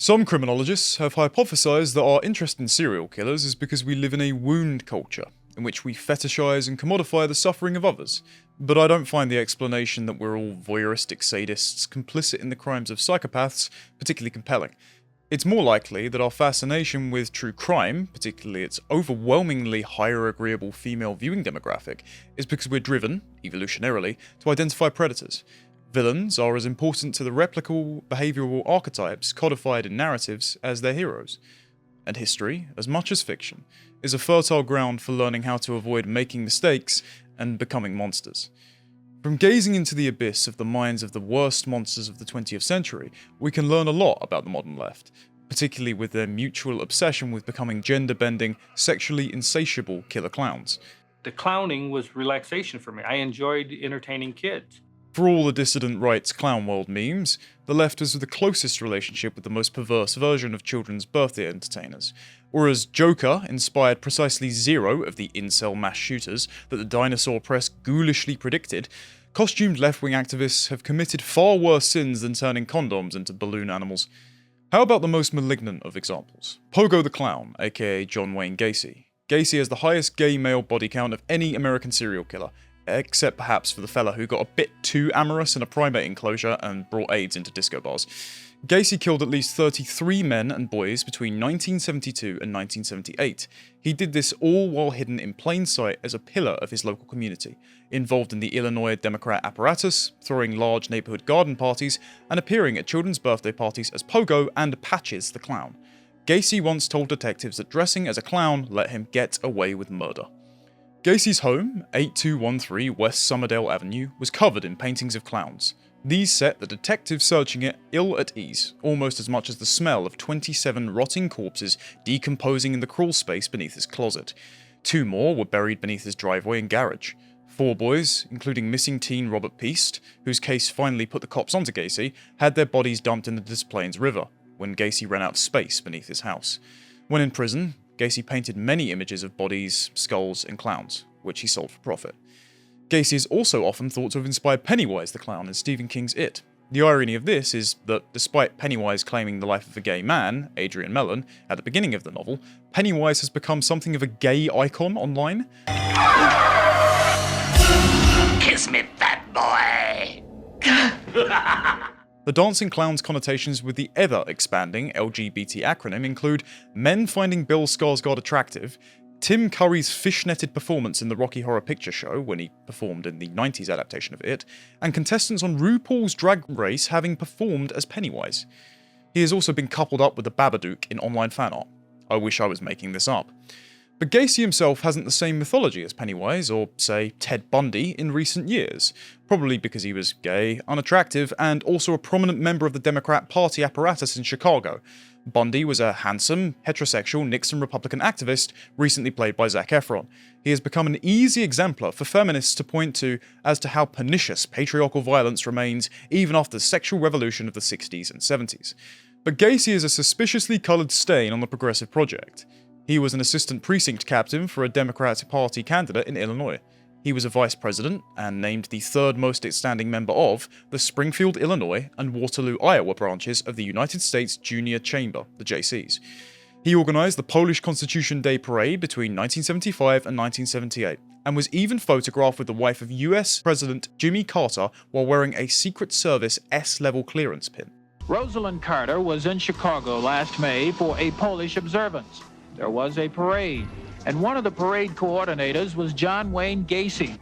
Some criminologists have hypothesized that our interest in serial killers is because we live in a wound culture, in which we fetishize and commodify the suffering of others. But I don't find the explanation that we're all voyeuristic sadists complicit in the crimes of psychopaths particularly compelling. It's more likely that our fascination with true crime, particularly its overwhelmingly higher agreeable female viewing demographic, is because we're driven, evolutionarily, to identify predators. Villains are as important to the replicable behavioural archetypes codified in narratives as their heroes. And history, as much as fiction, is a fertile ground for learning how to avoid making mistakes and becoming monsters. From gazing into the abyss of the minds of the worst monsters of the 20th century, we can learn a lot about the modern left, particularly with their mutual obsession with becoming gender-bending, sexually insatiable killer clowns. The clowning was relaxation for me. I enjoyed entertaining kids. For all the dissident right's clown world memes, the left has the closest relationship with the most perverse version of children's birthday entertainers. Whereas Joker inspired precisely zero of the incel mass shooters that the dinosaur press ghoulishly predicted, costumed left-wing activists have committed far worse sins than turning condoms into balloon animals. How about the most malignant of examples? Pogo the Clown, aka John Wayne Gacy. Gacy has the highest gay male body count of any American serial killer, except perhaps for the fella who got a bit too amorous in a primate enclosure and brought AIDS into disco bars. Gacy killed at least 33 men and boys between 1972 and 1978. He did this all while hidden in plain sight as a pillar of his local community, involved in the Illinois Democrat apparatus, throwing large neighborhood garden parties, and appearing at children's birthday parties as Pogo and Patches the Clown. Gacy once told detectives that dressing as a clown let him get away with murder. Gacy's home, 8213 West Summerdale Avenue, was covered in paintings of clowns. These set the detectives searching it ill at ease, almost as much as the smell of 27 rotting corpses decomposing in the crawl space beneath his closet. 2 more were buried beneath his driveway and garage. 4 boys, including missing teen Robert Peast, whose case finally put the cops onto Gacy, had their bodies dumped in the Des Plaines River, when Gacy ran out of space beneath his house. When in prison, Gacy painted many images of bodies, skulls, and clowns, which he sold for profit. Gacy is also often thought to have inspired Pennywise the Clown in Stephen King's It. The irony of this is that despite Pennywise claiming the life of a gay man, Adrian Mellon, at the beginning of the novel, Pennywise has become something of a gay icon online. Kiss me, fat boy! The Dancing Clown's connotations with the ever-expanding LGBT acronym include men finding Bill Skarsgård attractive, Tim Curry's fishnetted performance in the Rocky Horror Picture Show when he performed in the 90s adaptation of it, and contestants on RuPaul's Drag Race having performed as Pennywise. He has also been coupled up with the Babadook in online fan art. I wish I was making this up. But Gacy himself hasn't the same mythology as Pennywise, or, say, Ted Bundy in recent years, probably because he was gay, unattractive, and also a prominent member of the Democrat Party apparatus in Chicago. Bundy was a handsome, heterosexual Nixon Republican activist, recently played by Zac Efron. He has become an easy exemplar for feminists to point to as to how pernicious patriarchal violence remains even after the sexual revolution of the 60s and 70s. But Gacy is a suspiciously coloured stain on the progressive project. He was an assistant precinct captain for a Democratic Party candidate in Illinois. He was a vice president, and named the 3rd most outstanding member of the Springfield, Illinois, and Waterloo, Iowa branches of the United States Junior Chamber, the JCs. He organised the Polish Constitution Day Parade between 1975 and 1978, and was even photographed with the wife of US President Jimmy Carter while wearing a Secret Service S-level clearance pin. Rosalind Carter was in Chicago last May for a Polish observance. There was a parade, and one of the parade coordinators was John Wayne Gacy.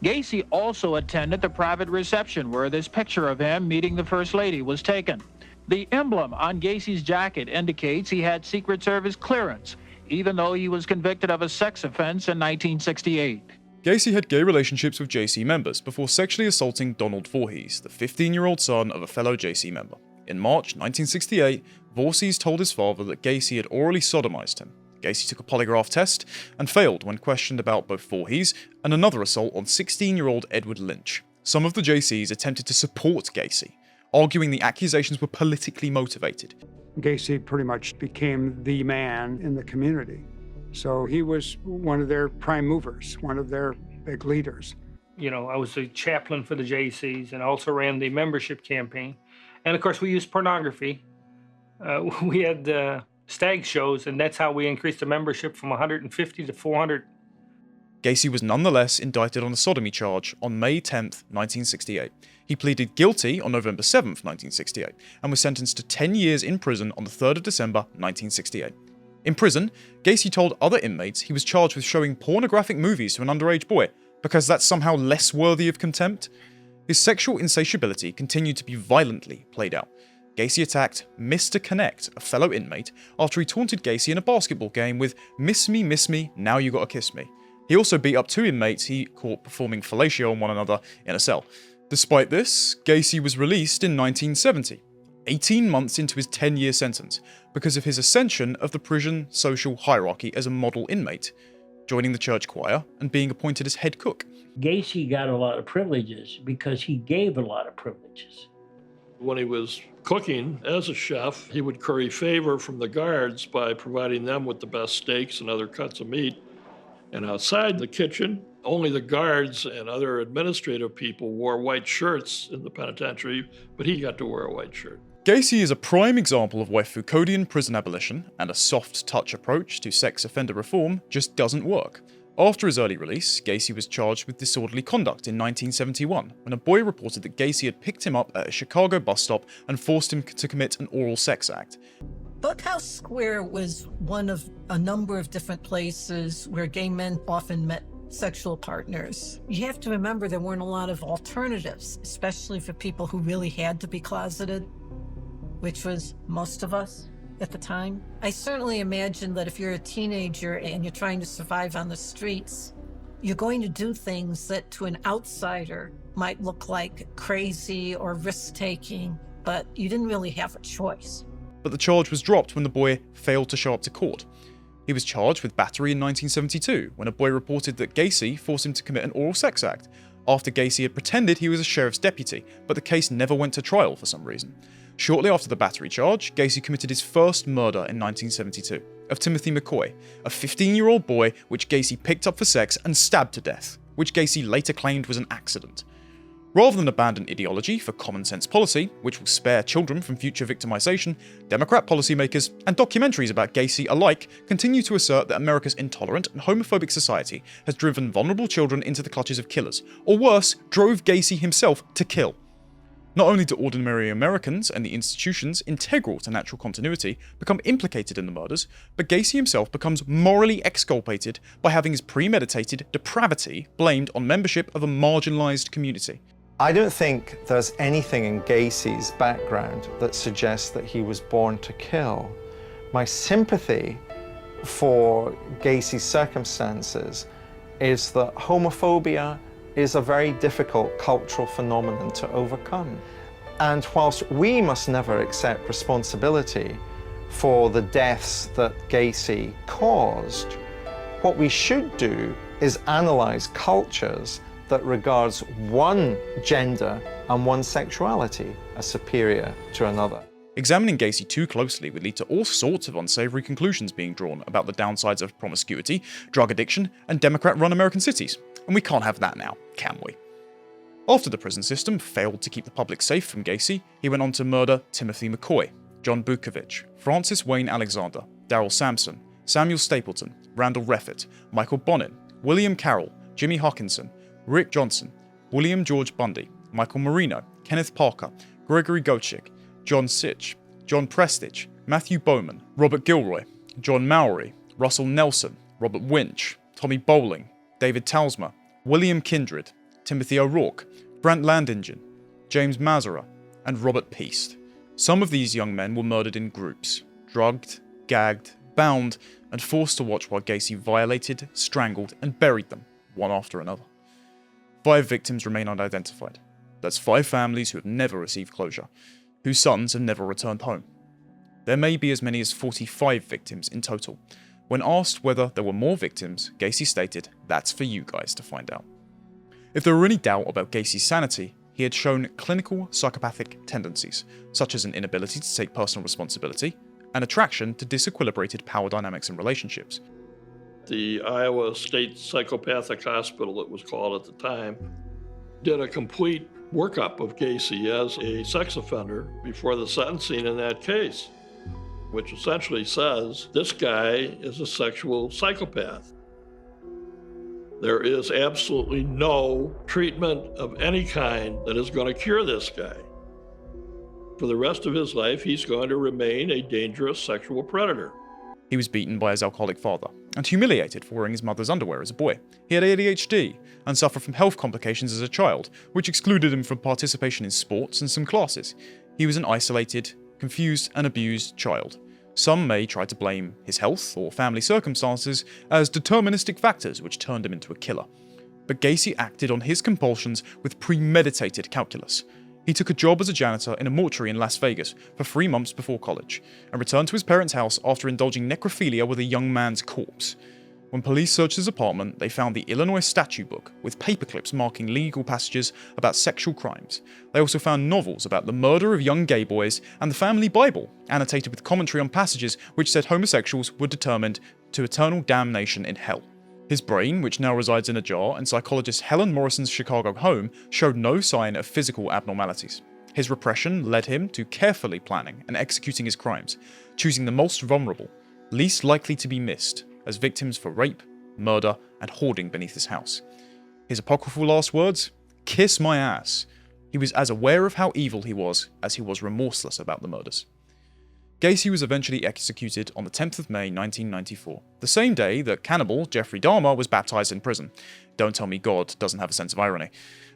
Gacy also attended the private reception where this picture of him meeting the First Lady was taken. The emblem on Gacy's jacket indicates he had Secret Service clearance, even though he was convicted of a sex offense in 1968. Gacy had gay relationships with JC members before sexually assaulting Donald Voorhees, the 15-year-old son of a fellow JC member. In March 1968, Voorhees told his father that Gacy had orally sodomized him. Gacy took a polygraph test and failed when questioned about both Voorhees and another assault on 16-year-old Edward Lynch. Some of the JCs attempted to support Gacy, arguing the accusations were politically motivated. Gacy pretty much became the man in the community. So he was one of their prime movers, one of their big leaders. You know, I was a chaplain for the JCs and also ran the membership campaign. And of course, we used pornography We had stag shows, and that's how we increased the membership from 150 to 400. Gacy was nonetheless indicted on a sodomy charge on May 10th, 1968. He pleaded guilty on November 7th, 1968, and was sentenced to 10 years in prison on the 3rd of December, 1968. In prison, Gacy told other inmates he was charged with showing pornographic movies to an underage boy, because that's somehow less worthy of contempt. His sexual insatiability continued to be violently played out. Gacy attacked Mr. Connect, a fellow inmate, after he taunted Gacy in a basketball game with miss me, now you gotta kiss me." He also beat up 2 inmates he caught performing fellatio on one another in a cell. Despite this, Gacy was released in 1970, 18 months into his 10-year sentence, because of his ascension of the prison social hierarchy as a model inmate, joining the church choir and being appointed as head cook. Gacy got a lot of privileges because he gave a lot of privileges. When he was cooking as a chef, he would curry favor from the guards by providing them with the best steaks and other cuts of meat. And outside the kitchen, only the guards and other administrative people wore white shirts in the penitentiary, but he got to wear a white shirt. Gacy is a prime example of why Foucauldian prison abolition and a soft-touch approach to sex offender reform just doesn't work. After his early release, Gacy was charged with disorderly conduct in 1971, when a boy reported that Gacy had picked him up at a Chicago bus stop and forced him to commit an oral sex act. Buckhouse Square was one of a number of different places where gay men often met sexual partners. You have to remember there weren't a lot of alternatives, especially for people who really had to be closeted, which was most of us at the time. I certainly imagine that if you're a teenager and you're trying to survive on the streets, you're going to do things that to an outsider might look like crazy or risk-taking, but you didn't really have a choice. But the charge was dropped when the boy failed to show up to court. He was charged with battery in 1972, when a boy reported that Gacy forced him to commit an oral sex act, after Gacy had pretended he was a sheriff's deputy, but the case never went to trial for some reason. Shortly after the battery charge, Gacy committed his first murder in 1972, of Timothy McCoy, a 15-year-old boy which Gacy picked up for sex and stabbed to death, which Gacy later claimed was an accident. Rather than abandon ideology for common sense policy, which will spare children from future victimization, Democrat policymakers and documentaries about Gacy alike continue to assert that America's intolerant and homophobic society has driven vulnerable children into the clutches of killers, or worse, drove Gacy himself to kill. Not only do ordinary Americans and the institutions integral to natural continuity become implicated in the murders, but Gacy himself becomes morally exculpated by having his premeditated depravity blamed on membership of a marginalized community. I don't think there's anything in Gacy's background that suggests that he was born to kill. My sympathy for Gacy's circumstances is that homophobia is a very difficult cultural phenomenon to overcome. And whilst we must never accept responsibility for the deaths that Gacy caused, what we should do is analyze cultures that regards one gender and one sexuality as superior to another. Examining Gacy too closely would lead to all sorts of unsavory conclusions being drawn about the downsides of promiscuity, drug addiction, and Democrat-run American cities. And we can't have that now, can we? After the prison system failed to keep the public safe from Gacy, he went on to murder Timothy McCoy, John Bukovich, Francis Wayne Alexander, Darrell Sampson, Samuel Stapleton, Randall Reffitt, Michael Bonin, William Carroll, Jimmy Hawkinson, Rick Johnson, William George Bundy, Michael Marino, Kenneth Parker, Gregory Gochik, John Sitch, John Prestidge, Matthew Bowman, Robert Gilroy, John Mowry, Russell Nelson, Robert Winch, Tommy Bowling, David Talsma, William Kindred, Timothy O'Rourke, Brant Landingen, James Mazara, and Robert Peast. Some of these young men were murdered in groups, drugged, gagged, bound, and forced to watch while Gacy violated, strangled, and buried them, one after another. 5 victims remain unidentified. That's 5 families who have never received closure, whose sons have never returned home. There may be as many as 45 victims in total. When asked whether there were more victims, Gacy stated, "That's for you guys to find out." If there were any doubt about Gacy's sanity, he had shown clinical psychopathic tendencies, such as an inability to take personal responsibility, and attraction to disequilibrated power dynamics in relationships. The Iowa State Psychopathic Hospital, it was called at the time, did a complete workup of Gacy as a sex offender before the sentencing in that case. which essentially says this guy is a sexual psychopath. There is absolutely no treatment of any kind that is going to cure this guy. For the rest of his life, he's going to remain a dangerous sexual predator. He was beaten by his alcoholic father and humiliated for wearing his mother's underwear as a boy. He had ADHD and suffered from health complications as a child, which excluded him from participation in sports and some classes. He was an isolated, confused, and abused child. Some may try to blame his health or family circumstances as deterministic factors which turned him into a killer. But Gacy acted on his compulsions with premeditated calculus. He took a job as a janitor in a mortuary in Las Vegas for 3 months before college, and returned to his parents' house after indulging necrophilia with a young man's corpse. When police searched his apartment, they found the Illinois statute book with paperclips marking legal passages about sexual crimes. They also found novels about the murder of young gay boys and the family Bible, annotated with commentary on passages which said homosexuals were determined to eternal damnation in hell. His brain, which now resides in a jar in psychologist Helen Morrison's Chicago home, showed no sign of physical abnormalities. His repression led him to carefully planning and executing his crimes, choosing the most vulnerable, least likely to be missed, as victims for rape, murder, and hoarding beneath his house. His apocryphal last words? Kiss my ass. He was as aware of how evil he was as he was remorseless about the murders. Gacy was eventually executed on the 10th of May 1994, the same day that cannibal Jeffrey Dahmer was baptized in prison. Don't tell me God doesn't have a sense of irony.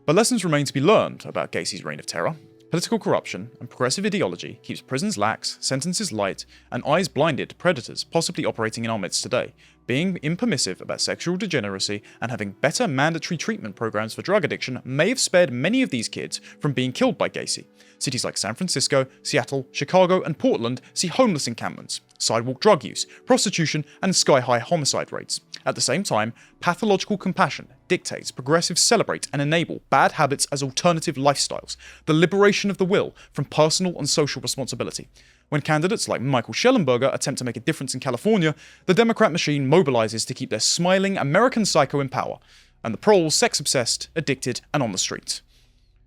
But lessons remain to be learned about Gacy's reign of terror. Political corruption and progressive ideology keeps prisons lax, sentences light, and eyes blinded to predators possibly operating in our midst today. Being impermissive about sexual degeneracy and having better mandatory treatment programs for drug addiction may have spared many of these kids from being killed by Gacy. Cities like San Francisco, Seattle, Chicago, and Portland see homeless encampments, sidewalk drug use, prostitution, and sky-high homicide rates. At the same time, pathological compassion dictates progressives celebrate and enable bad habits as alternative lifestyles, the liberation of the will from personal and social responsibility. When candidates like Michael Schellenberger attempt to make a difference in California, the Democrat machine mobilizes to keep their smiling American psycho in power, and the proles sex-obsessed, addicted, and on the streets.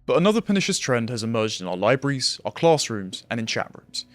But another pernicious trend has emerged in our libraries, our classrooms, and in chat rooms.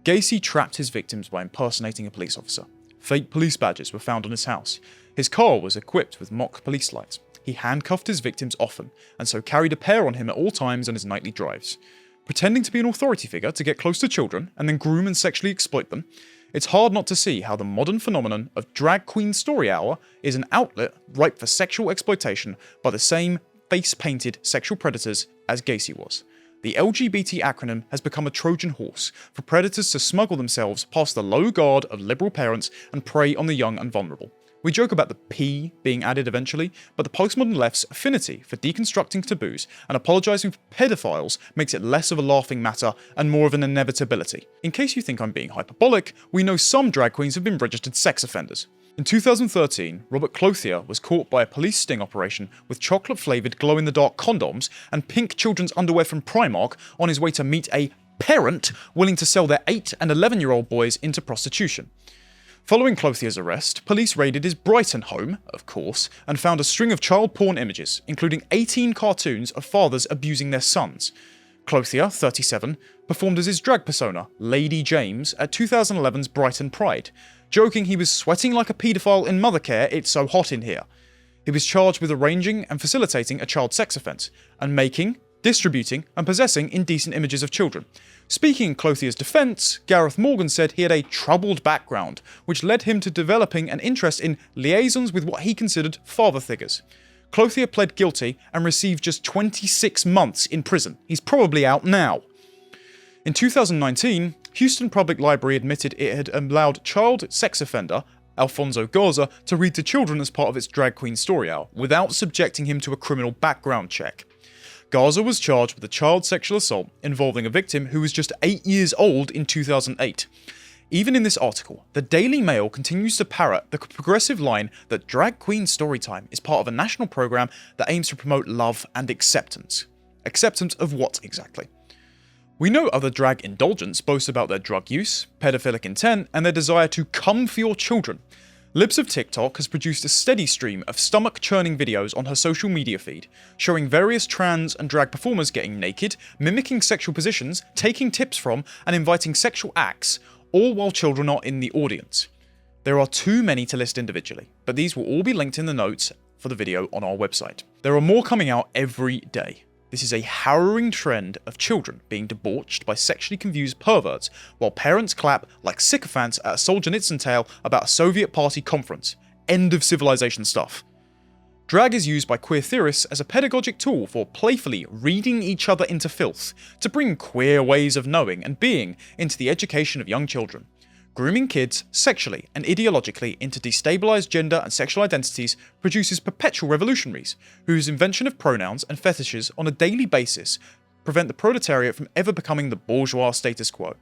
Gacy trapped his victims by impersonating a police officer. Fake police badges were found on his house. His car was equipped with mock police lights. He handcuffed his victims often, and so carried a pair on him at all times on his nightly drives. Pretending to be an authority figure to get close to children and then groom and sexually exploit them, it's hard not to see how the modern phenomenon of drag queen story hour is an outlet ripe for sexual exploitation by the same face-painted sexual predators as Gacy was. The LGBT acronym has become a Trojan horse for predators to smuggle themselves past the low guard of liberal parents and prey on the young and vulnerable. We joke about the P being added eventually, but the postmodern left's affinity for deconstructing taboos and apologising for pedophiles makes it less of a laughing matter and more of an inevitability. In case you think I'm being hyperbolic, we know some drag queens have been registered sex offenders. In 2013, Robert Clothier was caught by a police sting operation with chocolate-flavoured glow-in-the-dark condoms and pink children's underwear from Primark on his way to meet a parent willing to sell their 8 and 11-year-old boys into prostitution. Following Clothier's arrest, police raided his Brighton home, of course, and found a string of child porn images, including 18 cartoons of fathers abusing their sons. Clothier, 37, performed as his drag persona, Lady James, at 2011's Brighton Pride, joking he was sweating like a paedophile in Mothercare, it's so hot in here. He was charged with arranging and facilitating a child sex offence, and making, distributing, and possessing indecent images of children. Speaking in Clothier's defence, Gareth Morgan said he had a troubled background, which led him to developing an interest in liaisons with what he considered father figures. Clothier pled guilty and received just 26 months in prison. He's probably out now. In 2019, Houston Public Library admitted it had allowed child sex offender Alfonso Garza to read to children as part of its drag queen story hour, without subjecting him to a criminal background check. Garza was charged with a child sexual assault involving a victim who was just 8 years old in 2008. Even in this article, the Daily Mail continues to parrot the progressive line that drag queen storytime is part of a national program that aims to promote love and acceptance. Acceptance of what exactly? We know other drag indulgents boast about their drug use, pedophilic intent, and their desire to come for your children. Libs of TikTok has produced a steady stream of stomach-churning videos on her social media feed, showing various trans and drag performers getting naked, mimicking sexual positions, taking tips from, and inviting sexual acts, all while children are in the audience. There are too many to list individually, but these will all be linked in the notes for the video on our website. There are more coming out every day. This is a harrowing trend of children being debauched by sexually confused perverts, while parents clap like sycophants at a Solzhenitsyn tale about a Soviet party conference. End of civilization stuff. Drag is used by queer theorists as a pedagogic tool for playfully reading each other into filth, to bring queer ways of knowing and being into the education of young children. Grooming kids sexually and ideologically into destabilized gender and sexual identities produces perpetual revolutionaries, whose invention of pronouns and fetishes on a daily basis prevent the proletariat from ever becoming the bourgeois status quo.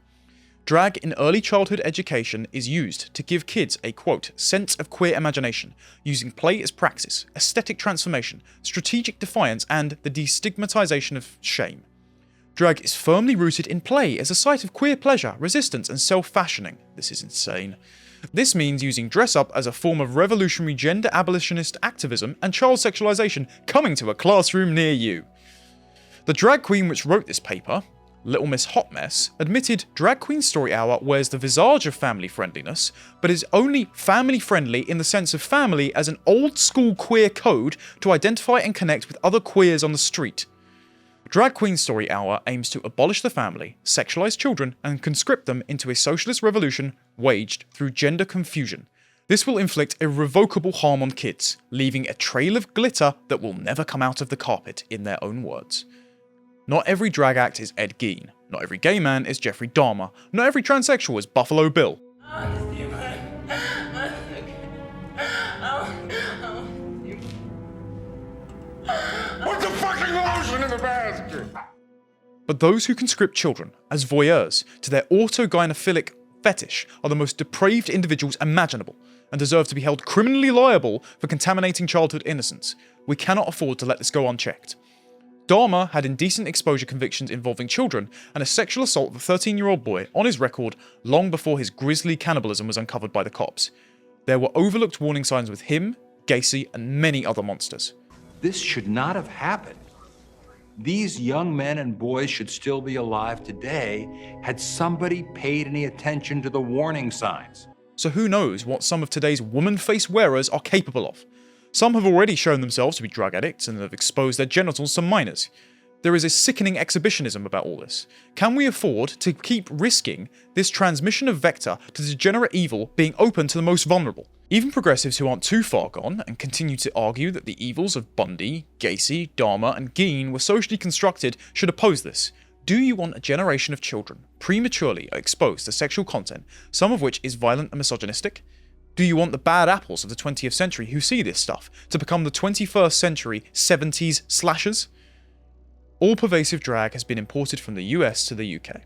Drag in early childhood education is used to give kids a, quote, sense of queer imagination, using play as praxis, aesthetic transformation, strategic defiance, and the destigmatization of shame. Drag is firmly rooted in play as a site of queer pleasure, resistance, and self-fashioning. This is insane. This means using dress-up as a form of revolutionary gender abolitionist activism and child sexualization coming to a classroom near you. The drag queen which wrote this paper, Little Miss Hot Mess, admitted Drag Queen Story Hour wears the visage of family friendliness, but is only family friendly in the sense of family as an old school queer code to identify and connect with other queers on the street. Drag Queen Story Hour aims to abolish the family, sexualize children, and conscript them into a socialist revolution waged through gender confusion. This will inflict irrevocable harm on kids, leaving a trail of glitter that will never come out of the carpet, in their own words. Not every drag act is Ed Gein. Not every gay man is Jeffrey Dahmer. Not every transsexual is Buffalo Bill. Put the fucking lotion in the basket! But those who conscript children as voyeurs to their autogynephilic fetish are the most depraved individuals imaginable, and deserve to be held criminally liable for contaminating childhood innocence. We cannot afford to let this go unchecked. Dahmer had indecent exposure convictions involving children and a sexual assault of a 13-year-old boy on his record long before his grisly cannibalism was uncovered by the cops. There were overlooked warning signs with him, Gacy, and many other monsters. This should not have happened. These young men and boys should still be alive today had somebody paid any attention to the warning signs. So who knows what some of today's woman face wearers are capable of? Some have already shown themselves to be drug addicts and have exposed their genitals to minors. There is a sickening exhibitionism about all this. Can we afford to keep risking this transmission of vector to degenerate evil being open to the most vulnerable? Even progressives who aren't too far gone and continue to argue that the evils of Bundy, Gacy, Dahmer, and Gein were socially constructed should oppose this. Do you want a generation of children prematurely exposed to sexual content, some of which is violent and misogynistic? Do you want the bad apples of the 20th century who see this stuff to become the 21st century 70s slashers? All-pervasive drag has been imported from the US to the UK.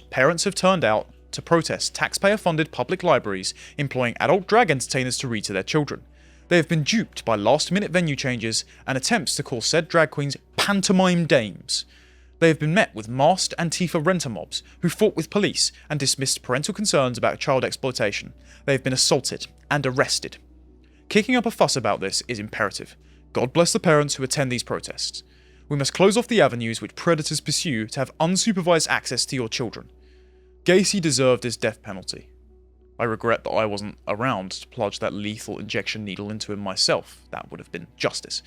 Parents have turned out to protest taxpayer-funded public libraries employing adult drag entertainers to read to their children. They have been duped by last-minute venue changes and attempts to call said drag queens pantomime dames. They have been met with masked Antifa renter mobs who fought with police and dismissed parental concerns about child exploitation. They have been assaulted and arrested. Kicking up a fuss about this is imperative. God bless the parents who attend these protests. We must close off the avenues which predators pursue to have unsupervised access to your children. Gacy deserved his death penalty. I regret that I wasn't around to plunge that lethal injection needle into him myself. That would have been justice.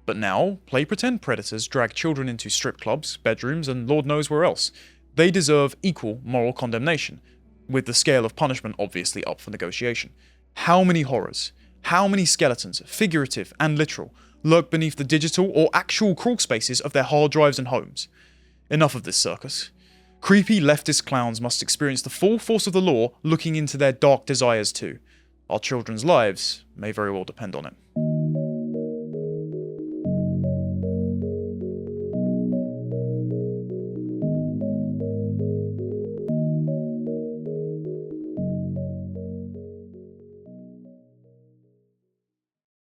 But now, play pretend predators drag children into strip clubs, bedrooms, and Lord knows where else. They deserve equal moral condemnation, with the scale of punishment obviously up for negotiation. How many horrors, how many skeletons, figurative and literal, lurk beneath the digital or actual crawl spaces of their hard drives and homes? Enough of this circus. Creepy leftist clowns must experience the full force of the law looking into their dark desires too. Our children's lives may very well depend on it.